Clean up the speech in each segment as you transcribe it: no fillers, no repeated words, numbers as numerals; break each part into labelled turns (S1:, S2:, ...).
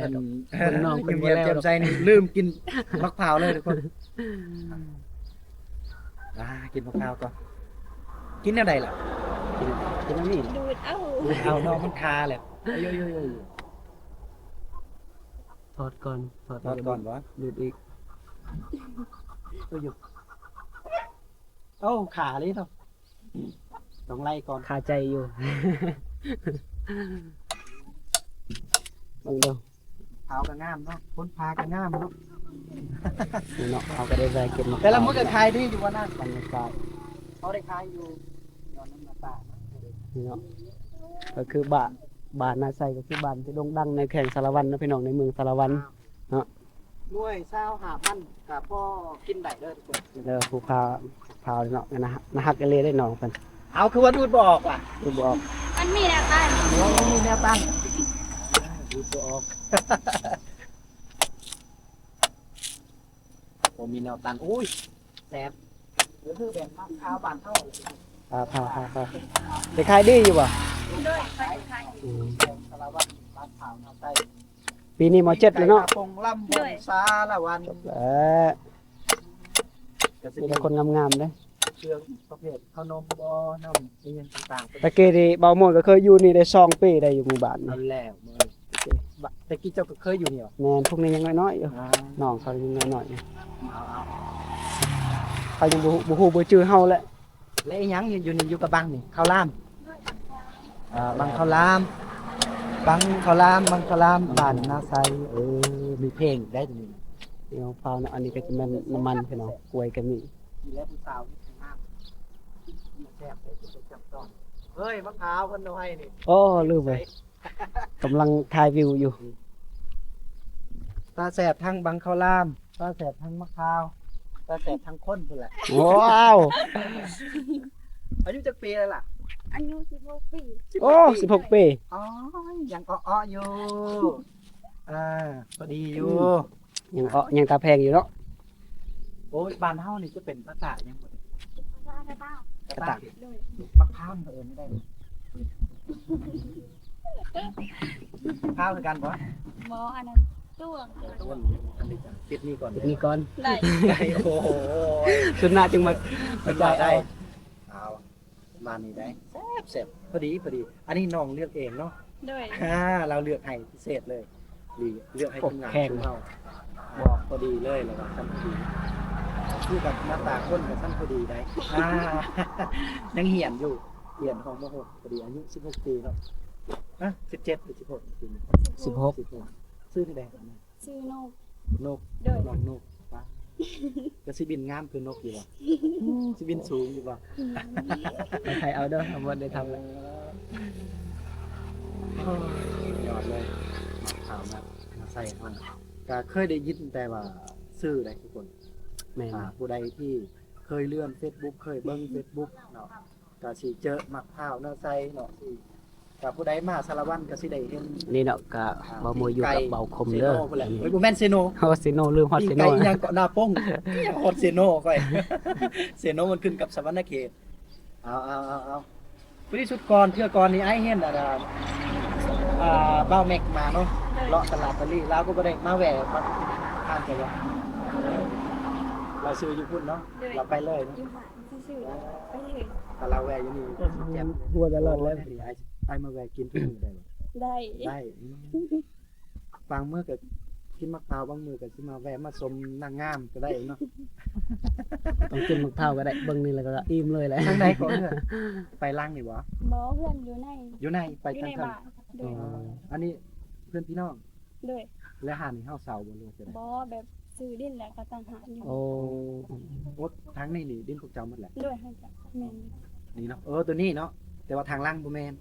S1: อัน
S2: เบิ่งน้องเพิ่นบ่
S1: เงียบ
S2: แล้ว
S1: แจ่มใสนี่ลืมกินมะพร้าวเลยทุกคนกินมะพร้าวก่อนกินแนวใดล่ะ
S2: กินอันนี้
S3: ดูดเอ้า
S1: เอาน้องมันคาแหละโย
S2: ทอดก่อน
S1: ทอดก่อนบ่
S2: ดูดอีก
S1: อยู่เอ้าขาเลยเนาะต้องไล่ก่อน
S2: คาใจอยู่ เบิ่งเด้อ
S1: เผาก็งามเนาะคนพาก็งามเนาะ
S2: นี่เนาะเขาก็ได้แวะเก็บมะพร้าว
S1: แต่ละมื้อก็ขายดีอยู่ว่านั่น
S2: บรรยากาศ
S1: เขาได้ขายอยู่ย้อนน้ำตาลเนาะ
S2: นี่เนาะก็คือบ้านนาไซก็คือบ้านที่โด่งดังในแข่งสารวัตรนะพี่น้องในเมืองสารวัตร
S1: หน่วยเศร้า5,000กับพ่อกินได้เด้อทุกคน
S2: เด้อผู้พาเนาะนะฮักกันเลยได้น้องเพิ่น
S1: เอาคือว่าดูดบ่ออกว่ะ
S2: ดูบอก
S3: มันมีแนวต้าน
S1: มีแนวตั้งดูดบ่ออก ผมมีแนวตันอุ้ยแสบหรือคือแบบมะพร้าวบานเท่า
S2: พาได้ขายดีอยู่บ่
S3: ด้วยไปขาย
S2: อืม
S1: สารวัตรบ้านขาวนาไต
S2: ปีนี้ม .7 แล้วเนาะ
S1: ปงล่ำบนสาละวัน
S2: เออมีแต่คนงามๆเด้
S1: เครื่องประเภทขนมบ่น้ำนี่ต่างๆ
S2: ตะกี้นี่เบาหมดก็เคยอยู่นี่ได้2ปีได้อยู่หมู่บ้าน
S1: นั่
S2: นี่
S1: นแหละเมื่อตะกี้เจ้าก็เคยอยู่นี่หรอ
S2: แม่นพวกนี้ยังน้อยๆอยู่
S1: เอา
S2: น้องเขายังน้อยๆอยู่
S1: เอา
S2: เขายังบ่ฮู้บ่จื้อเฮาแหละ
S1: แล้วไอ้หยังอยู่นี่อยู่กับบังนี่ข้าวล่ามบังข้าวล่ามบังข้าวล่ามบังข้าวล่ามบ้านนาไซมีเพลงได้ตรงนี้
S2: เดี๋ยวเผาเนาะอันนี้ก็จะแม่นน้ำมันพี่น้องกล้วยก็มี
S1: มีแล้วผู้สาวนี่มากแซ่บเลยจะจับต้องเฮ้ยมะพร้าวคนน้อยนี่
S2: โอ้ลืมไปกำลังถ่ายวิวอยู่
S1: ตาแสบทั้งบังข้าวล่ามตาแสบทั้งมะพร้าวตาแสบทั้งคนพุ่นแหละ
S2: ว้าว
S1: อายุจักปีแล้วล่ะ
S3: อายุ16 ปี
S2: โอ้16 ปี
S1: อ๋อยังอ้อๆอยู่พอดีอยู่
S2: ยังตาแพงอยู่เนาะ
S1: โอ้ยบ้านเฮานี่จะเป็นภาษายังบ่
S3: ตากระตาก
S1: ระตาก
S3: ด้วย
S1: มะพร้าวเอิ้นไม่ได้เลยมะพร้าวคือกันบ่
S3: หมออันนั้นต้วง
S1: ต้นอันนี้จ้ะปิดนี่ก่อน
S2: นี่ก่อน
S3: ได้
S1: โอ้โห
S2: สุดหน้าจึงมา
S1: มันได้เอามานี่ได้แซ่บพอดีอันนี้น้องเลือกเองเนาะ
S3: ด้วย
S1: เราเลือกให้พิเศษเลยดีเลือกให้คนงานของเราบอกพอดีเลยแล้วว่าท่านพอดีคือกับหน้าตาคนกับท่านพอดีได้ยังเหียนอยู่เหียนของมโหพอดีอายุ16 ปีเนาะ17หรือ16ปี
S2: 16
S1: ซื้อที่ใด
S3: ชื่อนก
S1: นก
S3: ด้วย
S1: น้องนกป้าก็สิบินงามคือนกอยู่บ่สิบินสูงอยู่บ่
S2: ไปไทยเอาเด้อเอาบ่ได้ทำแล้ว
S1: ยอดเลยมาข่าวมาใส่ห้องก็เคยได้ยินแต่ว่าซื้อได้ทุกคน
S2: แม่น
S1: ผู้ใดที่เคยเลื่อน Facebook เคยเบิ่ง Facebook เนาะก็สิเจอมักข้าวเนาะใส่เนาะสิกับผู้ใดมาสารวัตรก็สิได้เห็น
S2: นี่เนาะก็บ่มวยอยู่กับเบาคมเด้อ
S1: ซโน่พุ่นแหละเฮ้ยบ่แม่นเซโน
S2: เฮาสิโนลืมฮอด
S1: ปิ้
S2: สิ
S1: ง
S2: โน
S1: ไก่อีหยังเกาะหน้าป้งอีหยังฮอดเซโนก้อย เซโนมันขึ้นกับสวรรณเขตเอาผู้ที่สุดก่อนเทื่อก่อนนี่ไอ้เห็นบ้าวแม็กมาเนาะเลาะตลาดตะลี่แล้วก็บ่ได้มาแหวะมาทานกันว่าเราซื้ออยู่พุ่นเนาะเราไปเลยเนาะ
S3: อยู่หาซื่อๆไปเลย
S1: แต่เราแหวะอยู่นี่แจ่ม
S2: หัวตลอดเลย
S1: ไอ้มาแหวะกินทุกมื้อได้บ่
S3: ได้
S1: ได้บางมื้อก็กินมะพร้าวบางมื้อก็สิมาแวะมาชมนางงามก็ได้เนาะ
S2: ต้องกินมะพร้าวก็ได้เบิ่งนี่แล้วก็อิ่มเลยแหละ
S1: ทางใดก่อนเด้อไปล่างนี่บ่
S3: หมอเพื่อนอยู่ใน
S1: อยู่ในไป
S3: อยู่
S1: ทาง
S3: ใน
S1: ทาง
S3: บ้านด้วย
S1: อันนี้เพื่อนพี่น้อง
S3: ด้วย
S1: และหานี่เฮาเสาบ่รู้จะได้
S3: บอแบบซื้อดินแล้วก็ต่างหากอยู่
S2: โอ้
S1: โอ้ทางนี้นี่ดินพวกเจ้าหมดแหละ
S3: ด้วยให้กับแมน
S1: นี่เนาะตัวนี้เนาะแต่ว่าทางล่างบ่แม่น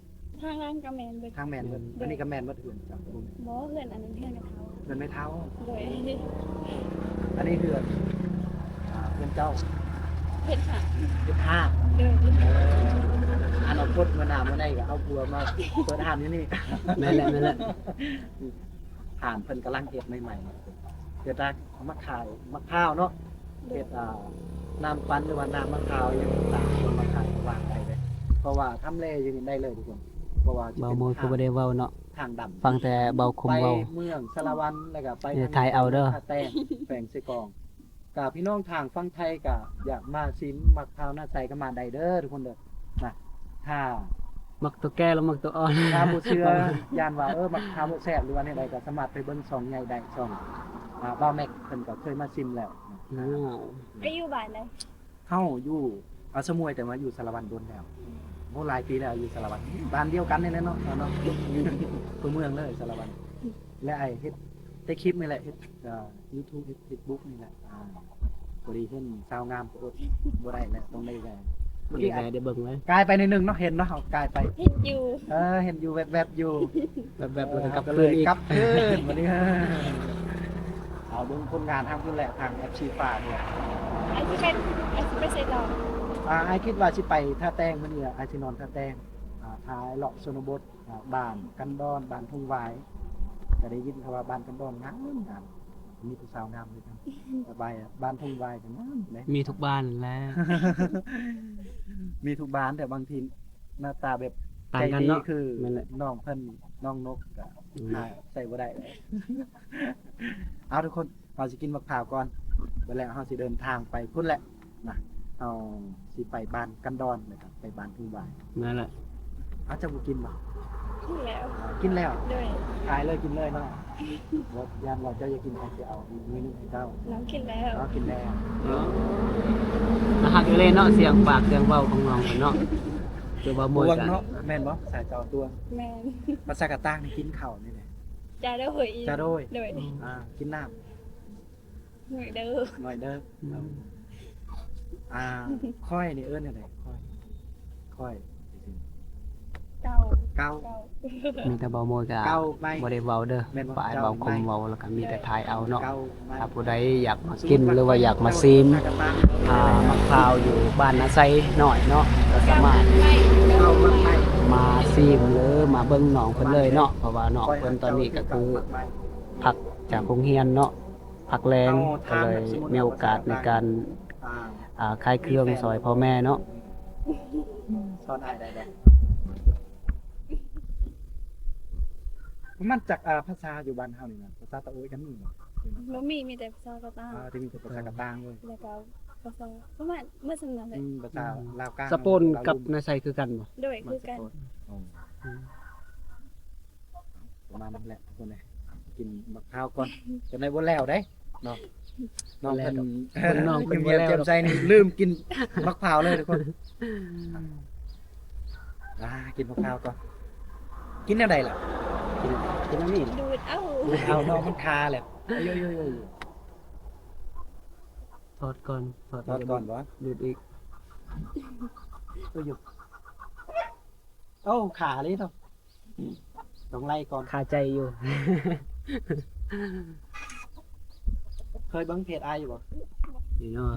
S3: ทางร้านก็แมนเบิด
S1: ทางแม่นเบิดอันนี้ก็แม่นเบิดเพื่อนจ้ะบ่แม่น
S3: บอเพื่อนอันนั้นเพื่อนกับเขา
S1: เพื่อนไม่เท่า
S3: ด้วย
S1: อันนี้เพื่อนเพื่อนเจ้า
S3: เผ็ดค่ะ
S1: เพื่อนห้า
S3: ด้วย
S1: อนาคตมื้อหน้ามื้อใดก็เอาผัวมาเปิดห้านอยู่นี่
S2: แม่นแหละแม่นแหละ
S1: ห่านเพิ่นกำลังเฮ็ดใหม่ๆเฮ็ดได้มาขายมะพร้าวเนาะ
S3: ด้ว
S1: เฮ็
S3: ย
S1: ดน้ำปั้นหรือว่าน้ำมะพร้าวอยังต่างๆคนมาขายก็วางได้เลยเพราะว่าทำเลอยู่นี่ได้เลยทุกคนเพราะว่าจะ
S2: เบา
S1: เป็น
S2: มวยก็บ่ได้เว้าเนาะ
S1: ทางดำ
S2: ฟังแต่เบาคม
S1: ไป
S2: เบา
S1: เมืองสารวันแล้วก็ไป
S2: เนี่ยไทยเอาเด้อ
S1: ท่าแต้งแฝงใส่กองกับพี่น้องทางฝั่งไทยก็อยากมาซิมมักพร้าวหน้าใสก็มาได้เด้อทุกคนเด้อนะถ้า
S2: มักตัวแก่แล้วมักตัวอ่อน
S1: ถ้าบ่เชื่อยานว่ามักพร้าวบ่แซ่บหรือว่าแนวใดก็สามารถไปเบิ่งช่องใหญ่ได้ช่องบ้าวแม็กเพิ่นก็เคยมาซิมแล้ว
S2: อ้าว
S3: ไปอยู่บ้านเลย
S1: เฮาอยู่สมวยแต่ว่าอยู่สารวันโดนแล้วโหหลายปีแล้วอยู่สารวันบ้านเดียวกันนี่แหละเนาะเนาะตัวเมืองเลยสารวันและไอ้เฮ็ดได้คลิปนี่แหละเฮ็ดYouTube เฮ็ด Facebook นี่แหละพอดีเห็นสาวงามก็อดบ่ได้แล้วต้องได้แวะเมื่อ
S2: นี่
S1: กี้
S2: ไงได้เบิ่งไว้
S1: กลายไปในหนึงเนาะเห็นเนาะเอากลายไป
S3: เห็นอยู่
S1: เห็นอยู่แวบๆอยู่
S2: แบบแล้วก็กลับ
S1: ก็
S2: คื
S1: เล
S2: น
S1: ย
S2: อีก
S1: กลับคืนวันนี้เอาเบิ่งผลงานทางพุ่นแหละทาง FC ฟ้าเนี่ย
S3: ไอ้ที่ไปเสร็จแล้ว
S1: ไอ้คิดว่าสิไปท่าแต้งมื้อนี้ไอ้สินอนท่าแต้งท้ายเลาะชนบทบ้านกันดอนบ้านทุ่งหวายก็ได้ยินเขาว่าบ้านกันดอนงามมีผู้สาวงามเลยครับสบายบ้านทุ่งหวายก็งามเลย
S2: มีทุกบ้านแหล้ว
S1: มีทุกบ้านแต่บางทีหน้าตาแบบ
S2: ต่าง
S1: ใจ
S2: กัน
S1: ดี
S2: เนาะ
S1: คือ
S2: นั่นแหละ
S1: น้องเพิ่นน้องนกก็ใส่บ่ได้เลย เอาทุกคนเราสิกินมะพร้าวก่อนไปแล้วเราสิเดินทางไปพุ่นแหละนะเอาสิไปบ้านกันดอนนะครับไปบ้านทุ่งหวาย
S2: นั่นแหละ
S1: เอาจะบ่กินบ่
S3: ที่แล้ว
S1: กินแล้ว
S3: ด้วย
S1: ขายเลยกินเลยเนาะว่ายามเราเจ้าจะกินใครจะเอาอีกมื้อนึงให้เจ้า
S3: น้องกินแล้ว
S1: เรากินแล้ว
S2: นะฮักอยู่เลยเนาะเสียงปากเสียงเว้าของน้องเพิ่นเนาะคือว่ามวย
S1: ตวง
S2: กัน
S1: เนาะแม่นบ่สายจอตวง
S3: แมน
S1: ภาษากะตางนี่กินข้าวนี่แหละ
S3: จะได้เหยอีก
S1: จะโดย
S3: ด้วย
S1: กินน้ำ
S3: เหยเด้อ
S1: หน่อยเด้อค่อยนี่เอิ้นอะไรค่อย
S3: เก่า
S1: เก้า
S3: เก่า
S2: มีแต่เบามวยก็
S1: เก้าไป
S2: บ่ได้เว้าเด้อ
S1: แม่นบ่
S2: ฝ่ายเบาคมเว้าแล้วก็มีแต่ทายเอาเนาะ
S1: เก้าไป
S2: ถ้าผู้ใดอยากมากินหรือว่าอยากมาซิม
S1: ภาษากะตาง
S2: มะพร้าวอยู่บ้านนาไซหน่อยเนาะก็สามารถ
S3: ไม่
S1: เก้ามันไป
S2: มาซิมหรือมาเบิ่งน้องเพิ่นเลยเนาะเพราะว่าน้องเพิ่นตอนนี้ก็คือพักจากโรงเรียนเนาะพักแรงก็เลยมีโอกาสในการ ขายเครื่องซอยพ่อแม่เนาะ
S1: สอนได้มันจากภาษาอยู่บ้านเฮานี่นะภาษาตะโอยกันนี่เนาะ
S3: บ่มีแต่ภาษากะตา
S1: ที่มีแต่ภาษากะตางเลย
S3: แล้วก็ภาษาประมาณเมื่อสำนักเลย
S1: ภาษาลาวกลาง
S2: สปนกับนาไซคือกันบ่
S3: ด้วยคือกัน
S1: ประมาณนั้นแหละทุกคนเลยกินมะพร้าวก่อนจะในบ่แล้วได้เนาะน้องเพิ่น
S2: น้องเพิ่นบ่
S1: เงียบ
S2: แล้ว
S1: ๆแจ่มใสนี่ลืมกินมะพร้าวเลยทุกคนกินมะพร้าวก่อนกินแนวใดล่ะกินอันนี้
S3: ดูดเอ้า
S1: เอาน้องมันคาแหละโยๆ
S2: ทอดก่อน
S1: ๆทอดก่อนบ่
S2: ดูดอีก
S1: ตัวอยู่เอ้าขาเลยเนาะต้องไล่ก่อน
S2: คาใจอยู่
S1: เคยเบิ่งเพจอายอยู่บ่
S2: นี่เนาะ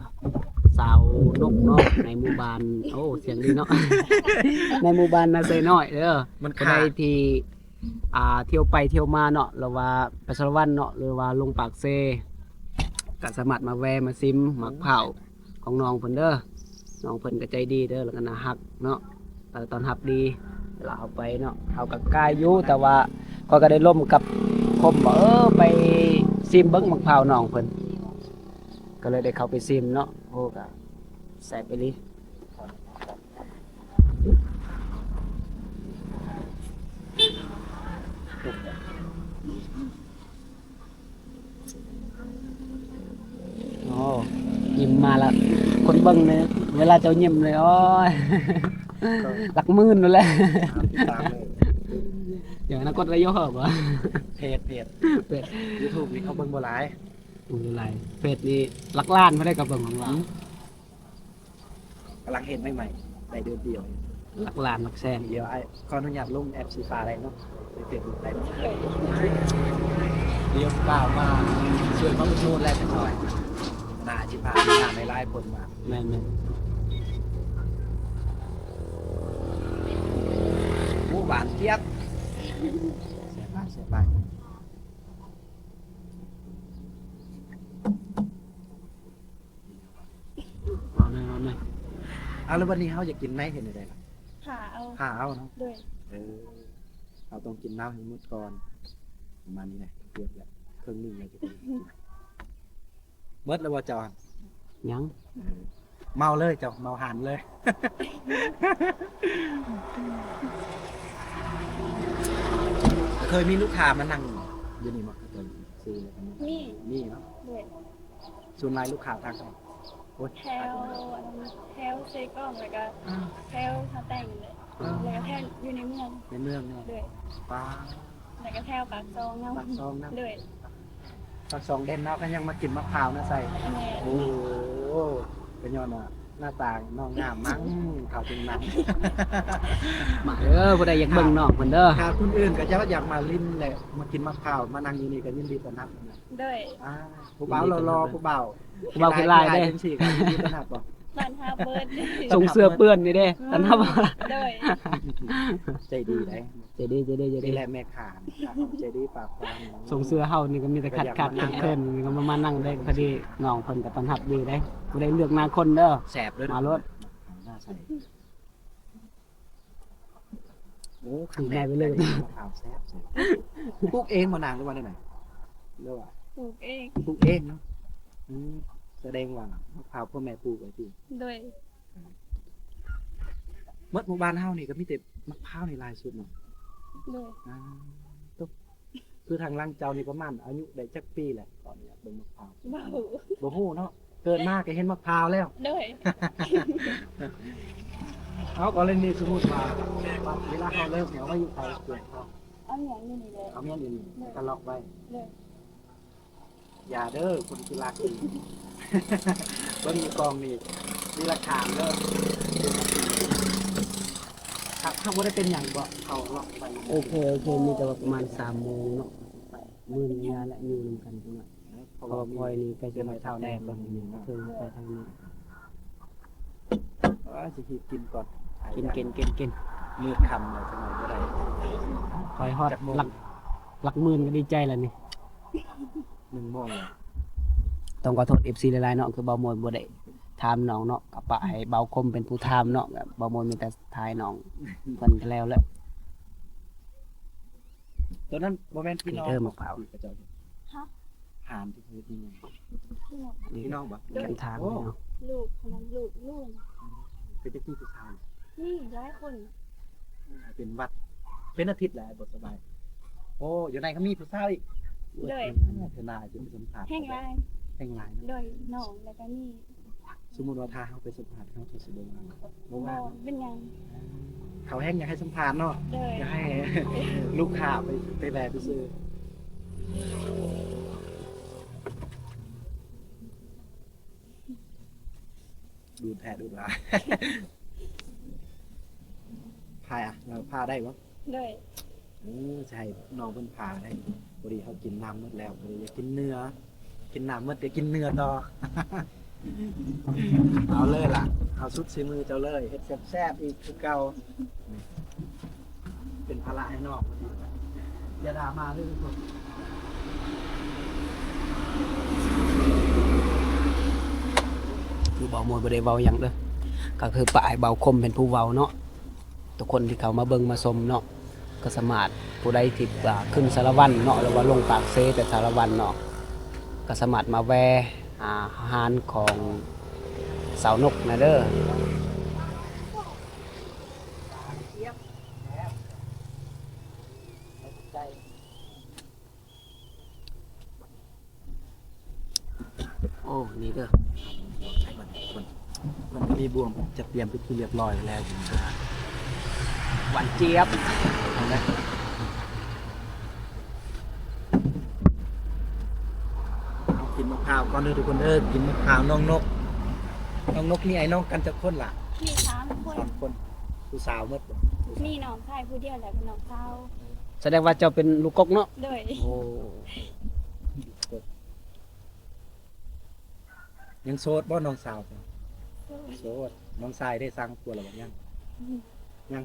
S2: สาวนกเนาะในหมู่บ้านโอ้เสียงดีเนาะ ในหมู่บ้านนาไซน้อยเด้อ
S1: มัน
S2: ก็
S1: ขา
S2: ได้ที่เที่ยวไปเที่ยวมาเนาะหรือว่าไปสารวัตรเนาะหรือว่าลงปากเซก็สามารถมาแวะมาซิมหมักเผาของน้องเพิ่นเด้อน้องเพิ่นก็ใจดีเด้อแล้วก็น่าฮักเนาะตอนฮับดีเวลาเอาไปเนาะเอากับกายอยู่แต่ว่าก็ได้ร่วมกับผมบ่ไปซิมเบิ่งหมักเผาน้องเพิ่นก็เลยได้เข้าไปซิมเนาะโอ้ก็แซ่บไปเลยโอ้ยิ้มมาแล้วคนเบิ่งเลยเวลาเจ้ายิ้มเลยโอ้ย หลักหมื่นนั่นแหละ
S1: ติดตามเลย
S2: อย่างนั้นกดระยะเหรอวะ
S1: เพจ
S2: เป็ด
S1: YouTube นี่เขาเบิ่งบ่หลาย
S2: ดูไรเป็ดนี่หลักล้านไม่ได้กับเบิ่งของเรา
S1: กำลังเห็นใหม่ๆได้เดือนเดียว
S2: หลักล้านหลักแสน
S1: เดี๋ยวไอ้ขออนุญาตลงแอปสีฟ้าได้เนาะไปเปลี่ยนได้เนาะเดี๋ยวเปล่ามาช่วยมาอุดหนุนแลกกันหน่อยน่าสิพามีงานในหลายคนมา
S2: แม่น
S1: หมูหวานเจี๊ยบเสียไป
S2: เอาหน่อยเอาหน่อย
S1: เอาแล้ววันนี้เฮาอยากกินไหนเห็นได้ล่ะ
S3: ขาเอา
S1: หาเอาเนาะ
S3: ด้วย
S1: เออ เราต้องกินน้ำให้หมดก่อนประมาณนี้แหละเกือบแล้วครึ่งหนึงเลยทุกคนหมดแล้วบ่จอน
S2: ยัง
S1: เมาเลยเจ้าเมาหันเลย เคยมีลูกค้ามานั่งอยู่นี่มั้ยเคยซื้อเลยกัน
S3: มี
S1: นี่เนาะ
S3: ด้วย
S1: ส่วนรายลูกค้าทางเขาโอ้ย
S3: แถวแถวเซกล้องแล้วก็แถวทาแต่งเลยแล้วก็แถวอยู่ในเมือง
S1: ในเมืองเนี่ย
S3: ด้วย
S1: ป้า
S3: แล้วก็แถวปากซองเนาะ
S1: ปากซองนะ
S3: ด้วย
S1: ปากซองเด่นเนาะก็ยังมากินมะพร้าวนะใส่
S3: แม่
S1: โอ้โหเป็นย้อนว่าหน้าตาน้องงามมั้งข่าวจริงนัง
S2: มาเด้อผู้ใดอยากเบิ่งน้องเพิ่นเด้อ
S1: ถ้าคนอื่นก็จะอยากมาลิ้นแหละมากินมะพร้าวมานั่งอยู่นี่ก็ยินดีต้อนรับ
S3: ด้วย
S1: ผู้บ่าวรอผู้บ่าว
S2: ผู้บ่าวคือลายเด้
S1: เป็นสี่กันยินดีต้อนรับบ่
S3: บ้านฮาเบิร์ด
S2: ส่งเสื้อเปื้อนนี่เด้ตันทับ
S3: ด้วย
S1: ใจดีได้
S2: ใจดีใจดีใจดี
S1: นี่แหละแม่ขานใจดีปากความ
S2: ส่งเสื้อเฮานี่ก็มีแต่ขัดเพิ่นนี่ก็มานั่งได้พอดีน้องเพิ่นก็ต้อนรับดีได้ผู้ใดเลือกมาคนเด้อ
S1: แสบด้วย
S2: มารถ
S1: น่าใส่โอ้ขัน
S2: ได้ไปเลย
S1: มะพร้าวแซ่บปลูกเองมานานหรือว่าได้ไหนเรียกว่า
S3: ปลูกเอง
S1: ปลูกเองเนาะแสดงว่ามะพร้าวพ่อแม่ปลูกไว้ที่
S3: ด้วย
S1: เมื่อหมู่บ้านเฮานี่ก็มีแต่มะพร้าวในลายสุดเนาะ
S3: ด้วย
S1: ตุ๊บคือทางล่างเจ้านี่ประมาณอายุได้จักปีแหละตอนนี้เบิ่งมะพร้าว
S3: เบา
S1: บ่ฮู้เนาะเกิดมาก็เห็นมะพร้าวแล้ว
S3: ด้วย
S1: เอากรณีสมมุติว่าเวลาเขาเลิกเนี่ยเอาไว้อยู่ไทยเกิดเขา
S3: เอาอย่างนี้นี่เลย
S1: เอาเมียอยู่นี่ก็ล็อกไว้
S3: ด้วย
S1: อย่าเด้อคนที่รักอีก เบิ่งอยู่กองนี่มีหลักฐานเด้อครับถ้าบ่ได้เป็นหยังบ่เขาล็อกไป
S2: โอเคมีแต่ว่าประมาณ3โมงเนาะมื้อนี้และอยู่นำกันจังหน่อย
S1: เพ
S2: พ
S1: ราะ
S2: อ
S1: ว่า
S2: พอยนี่ก็
S1: เจ
S2: จะ
S1: อไม้
S2: มา
S1: เท้าแน่ตรงนี้นะ
S2: ถึงไปทางนี้
S1: สิกินก่อน
S2: กิน
S1: มืดค่ำเลยจังหน่อยบ่ได้
S2: คอยฮอดหลักหมื่นก็ดีใจแล้วนี่
S1: 1 โมงเลย
S2: ต้องขอโทษ FC หลายๆเนาะคือเบาโมนบ่ได้ถามน้องเนาะกับปะให้เบาคมเป็นผู้ถามเนาะแบบเบาโมนมีแต่ทายน้องเพิ่นก็แล้วแหละ
S1: ตัวนั้นบ่แม่นพี่น้อง
S2: เด้อมะพร้าว
S1: กระเจ้า
S3: ฮะ
S1: หานที่คือนี่ไง
S3: พี่น้อง
S1: พี่น้องบ่
S2: กันถามเนาะ
S3: ลูกคนนั้นลูก
S1: เป็นเด็กที่ผู้ชาย
S3: นี่หลายคน
S1: เป็นวัด เป็นอาทิตย์แหละบ่สบาย โอ้อยู่ในเขามีผู้ชายอีก
S3: ด้วย
S1: เธอหน้าจะไปสัมผัส
S3: แห้งลาย
S1: แห่งหลาย
S3: ด้วยน้องแล้วก็นี่
S1: สมมุติว่าถ้าเขาไปสัมผัสเขาจะสิเบิ่งบ่
S3: บ่
S1: ว่า
S3: เป็นหยัง
S1: เขาแห้งอยากให้สัมผัสเนาะ
S3: ด้วย
S1: อยากให้ ลูกค้าไปแวะไปซื้อดูแท้ดูหลาย พายอ่ะเราพาได้บ่
S3: ด้วย
S1: ใช่น้องเพิ่นพาได้พอดีเขากินน้ำหมดแล้วพอดีอยากกินเนื้อ กินน้ำหมดเดี๋ยวกินเนื้อต่อ เอาเลยล่ะ เอาสุดสีมือเจ้าเลยเฮ็ดแซ่บๆอีกคือเก่าเป็นภาระให้น้องอย่าด่ามาเลยทุกคน
S2: คือเบาโมนบ่ได้เว้าหยังเด้อก็คือปะให้เบาคมเป็นผู้เว้าเนาะทุกคนที่เขามาเบิ่งมาชมเนาะก็สามารถผู้ใดที่ขึ้นสารวัตรเนาะหรือว่าลงปากเซแต่สารวัตรเนาะก็สามารถมาแวะอาหารของสาวนกนะเด้อ โอ้ นี่เด้อ
S1: มันมีบวงจะเตรียมพิธีเรียบร้อยแล้ว
S2: หวานเจี๊ยบ
S1: เห็นไหมเอากินมะพร้าวก่อนเด้อทุกคนเด้อกินมะพร้าวน้องนกนี่ไอ้น้องกันจะคนล่ะ
S3: มี3คน
S1: 3 คนผู้สาวหมดบ่
S3: มีน้องชายผู้เดียวแล้วก็น้องสาว
S2: แสดงว่าเจ้าเป็นลูกกกเนาะ
S3: ด้วย
S2: โอ้
S1: ยังโสดบ่น้องสาวโสดน้องชายได้สร้างตัวแล้วบ่ยัง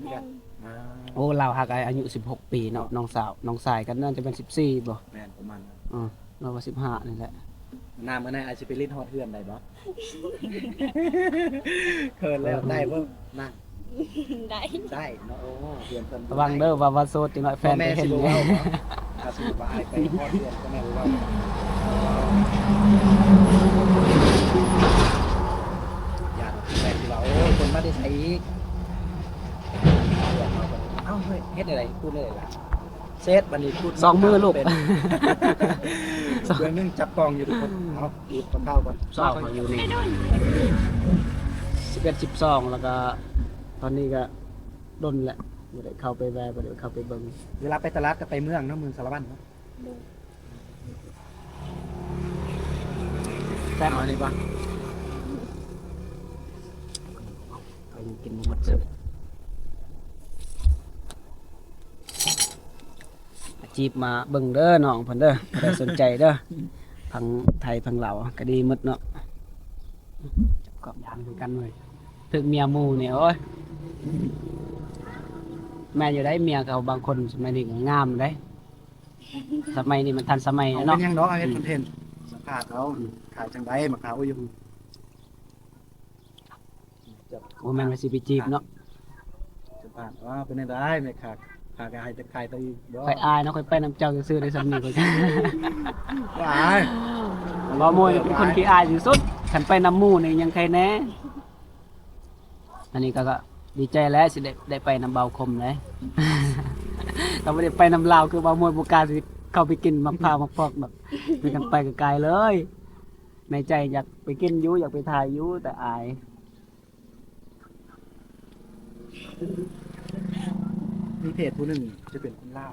S1: คือกันอ่า
S2: โอ้เราหักอายุ 16 ปีเนาะ น้องสาว น้องสายกันน่าจะเป็น 14บ่
S1: แม่นประมาณนั้น
S2: เราว่า15นี่แหละ
S1: น้ำอันนั้นอาจจะไปลิ้นฮอดเฮือนได้บ่ เคินแล้วได้บ่นั่ง
S3: ได้
S1: ได้เนาะโอ้เพื่อนเพิ่น
S2: ระวังเด้อว่าโสดจังหน่อยแฟ
S1: พ่อน แม่
S2: ไปเห็
S1: สิ
S2: น
S1: บ่
S2: แน่
S1: เว้าเนาะถ้าสมมุติว่าอายไปฮอดเพื่อนก็แม่บ่เว้าอย่าแม่สิว่าโอ้คนมาได้ใส่อีกเอ้าเฮ้ยเฮ็ดอะไรพูดได้ล่ะเซตบัดนี้พูด
S2: สองมือลูก
S1: เป็นเรื่องนึงจับกองอยู่ทุกคนเอาดูดข้าวก่อน
S2: สอบเขาอยู่นี่
S3: ไม่โดน
S2: 11 12แล้วก็ตอนนี้ก็ดนแหละบ่ได้เข้าไปแวะบ่ได้เข้าไปเบิ่ง
S1: เวลาไปตลาดก็ไปเมืองเนาะเมืองสารวัตรเนาะ
S3: โดน
S2: แซ่บ
S1: เอานี่บ่
S2: ไปกินหมดเสิร์ฟจีบมาเบิ่งเด้อน้องเพิ่นเด้อบ่ได้สนใจเด้อพังไทยพังลาวก็ดีหมดเนาะจับกอบยานคือกันเลยถึกเมียหมู่นี่โอ้ยแม่อยู่ได้เมียเขาบางคนสมัยนี้ก็งามได้สมัยนี้มันทันสมัย
S1: เอา
S2: เนาะ
S1: เป็นหยังเนาะเอาเฮ็ดคอนเทนต์สัมภาษณ์เอาขายจังไดมะขาวอยู่
S2: บ่แม่นว่าสิไปจีบเนาะ
S1: สัมภาษณ์ว่าเป็นจังไดแม่ขาก็ให้แต่ขายตัวอีกบ่
S2: ค่อยอายเนาะค่อยไปนํเจ้าซื่อๆได้สำนี้ค่อย
S1: ว่าอาย
S2: บ่มวยเป็นคนขี้อายที่สุดคันไปนำหมู่นี่ยังใครแน่อันนี้ก็ดีใจแล้วสิได้ไปนำเบาคมเลย ถ้าบ่ได้ไปนำลาวคือเบามวยบ่กล้าสิเข้าไปกินมะพร้าวมะพร้าวแบบไม่ต้องไปไกลๆเลย ในใจอยากไปกินอยู่อยากไปถ่ายอยู่แต่อาย
S1: มีเพจผู้หนึงจะเป็นคนลาว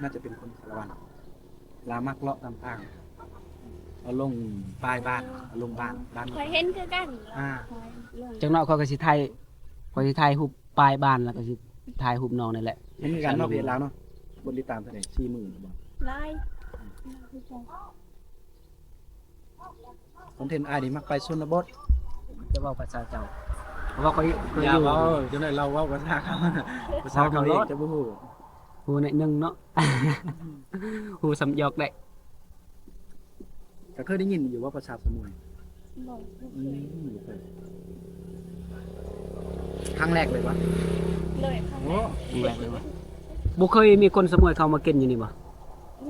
S1: น่าจะเป็นคนสารวัตรลามักเลาะตามทางเอาลงป้ายบ้านเอาลงบ้าน
S3: คอยเห็นคือกัน
S1: อ่า
S3: คอยลง
S2: จังน้อยเขาก็สิถ่ายเขาสิถ่ายรูปปลายบ้านแล้วก็สิถ่ายรูปน้องนี่แหละ
S1: เห็นมีกันเนาะเพจลาวเนาะคนติดตามเท่าไหร่40,000บ่
S3: ไล่
S1: คอนเทนต์อายนี่มักไปชนบท
S2: จะเว้าภาษาเจ้าเพราะว่าเขาอ
S1: อย่า
S2: ยู่
S1: เว้าจนได้เราเว้าภาษาเขาภาษาเขาเองจะบ่ฮู้
S2: ฮู้ในหนึงเนาะ ฮู้สำยอกได้
S1: ก็เคยได้ยินอยู่ว่าภาษาสมุย
S3: บอก
S1: ครั้งแรกเลยวะ
S3: เลยครั้ง
S1: โอ้
S3: แรก
S2: แรกเลยว่าบ่เคยมีคนสมวยเข้ามากินอยู่นี่บ่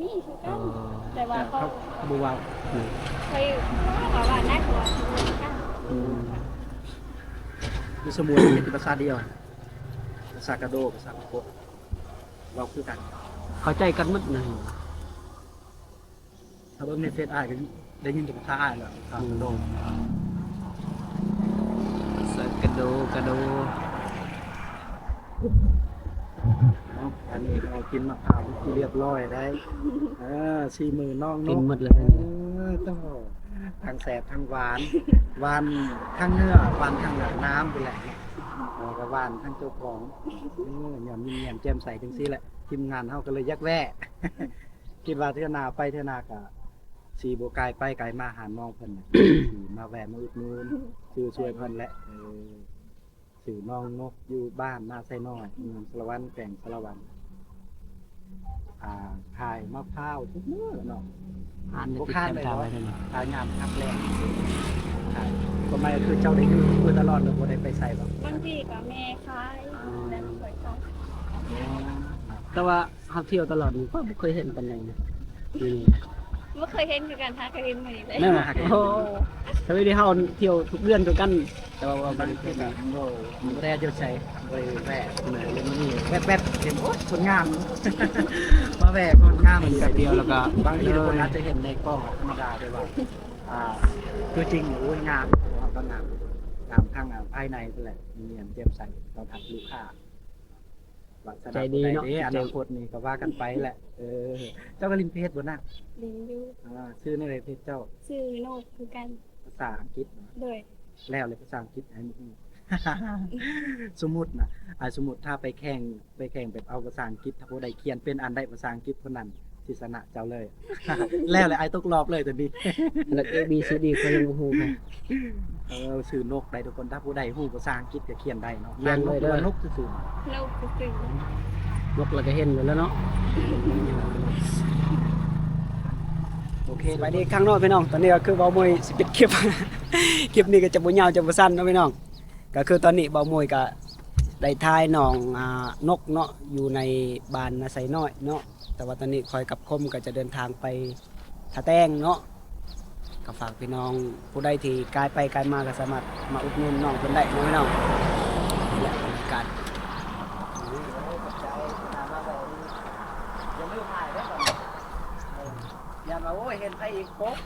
S3: นี่คือกันแต่ว่าเขา
S1: บูวาว
S3: เคยบอกว่าน่ากลัวคือกัน
S1: คือสมุยเป็นภาษาเดียวภาษากระโดภาษาโคเราคือกัน
S2: เข้าใจกันหมดนะ
S1: ถ้าเบิ่งในเฟซอ้ายก็ได้ยินแต่ภาษาอ้ายแล้วภาษากระโด
S2: สกระโดกระโด
S1: อันนี้เรากินมะพร้าวที่เรียบร้อยได้40,000น้อง
S2: กิน
S1: เนาะ
S2: หมดเลย
S1: ต้องทางแสบทางหวานหวานทางเนื้อหวานทางน้ำไปแหละก็หวานทางเจ้าของหยำยิ้มแย้มแจ่มใสจังซี่แหละทีมงานเฮาก็เลยยักแว่ คิดว่าเทื่อหน้าไปเทื่อหน้าก็สีบ่ไกลไปไกลมาหามองเพิ่นน่ะ มาแวะมาอุดหนุนคือช่วยเพิ่นแหละสื่อน้องนกอยู่บ้านนาไซน้อยเมืองสารวัตรแก่งสารวัตรขายมะพร้าวทุกมื้อเนาะ
S2: อ่านในติดแคมทางไว้เลย
S1: ขายงามทักแรงขายก็ไม่คือเจ้าได้อยู่คือตลอดเลยบ่ได้ไปใส่บ่
S3: บางทีกับแม่คล้ายแต่ไม่เคยเข้า
S2: แต่ว่าเฮาเที่ยวตลอดนี่ก็บ่เคยเห็นปานใดนะนี่
S3: ไม่เคยเห็นคือการหากระดินมาเลย
S2: แม่นบ่โอ้ถ้าไม่ได้เฮาเที่ยวทุกเดือนทุกกัน แต่ว่าบ่
S1: มัน
S2: ได้
S1: คื
S2: เที่
S1: อ
S2: ยว
S1: แบ
S2: แบบ บ
S1: โอ้บ่ได้เดียวใช้บ่ได้แวะเหนื่อยเลยนี่แวบๆเห็นโอ้ยคนงาม มาแวะคนงามมันก็
S2: เดียวแล้วก็
S1: บางทีทุกคนอาจจะเห็นในกล้องธรรมดาด้วยว่าตัวจริงโอ้ยงามเราก็งามข้างภายในนั่นแหละมีเนียนเตรียมใส่เราทักลูกค้าใจดีเนาะอนาคตนี่ก็ว่ากันไปแหละเจ้าก็ลินเพจบ่นะ
S3: ลินยู
S1: ชื่อในเพจเจ้า
S3: ชื่อโนกคือกัน
S1: ภาษาอังกฤษ
S3: โดย
S1: แล้วเลยภาษาอังกฤษให้มึง สมมุตินะสมมุติถ้าไปแข่งแบบเอาภาษาอังกฤษถ้าผู้ใดเขียนเป็นอันใดภาษาอังกฤษคนนั้นสิชนะเจ้าเลย แล้วเลยไอ้ตกรอบเลยแต่นี้
S2: แล้ว A B C D ก็ยังบ่ฮู้ไง
S1: ชื่อนกได้ทุกคนถ้าผู้ใดฮู้ภาษาอังกฤษก็เขียนได้เนาะ
S2: เขียนเลยเด้อ
S1: นกซื่อ
S3: โนกคือสื่อน
S2: กแล้วก็เห็นอยู่แล้วเนาะ
S1: ๆโอเค
S2: สวัสดีข้างนอกพี่น้อง ตอนนี้ก็คือเบามวยสิปิดคลิป คลิปนี้ก็จะบ่ยาวจะบ่สั้นเนาะพี่น้อง ก็คือตอนนี้เบามวยก็ ได้ทายน้องนกเนาะอยู่ในบ้านนาไซน้อยเนาะแต่ว่าตอนนี้คอยกับคมก็จะเดินทางไปท่าแต้งเนาะก็ฝากพี่น้องผู้ใดที่กายไปกายมาก็สามารถมาอุดหนุนน้องเพิ่นได้เนาะพี่น้องนี่แหละบรรยากาศ
S1: อย่าลืมถ่ายได้ก่อนอย่ามาโอ้ยเห็นไปอีกปุ๊บ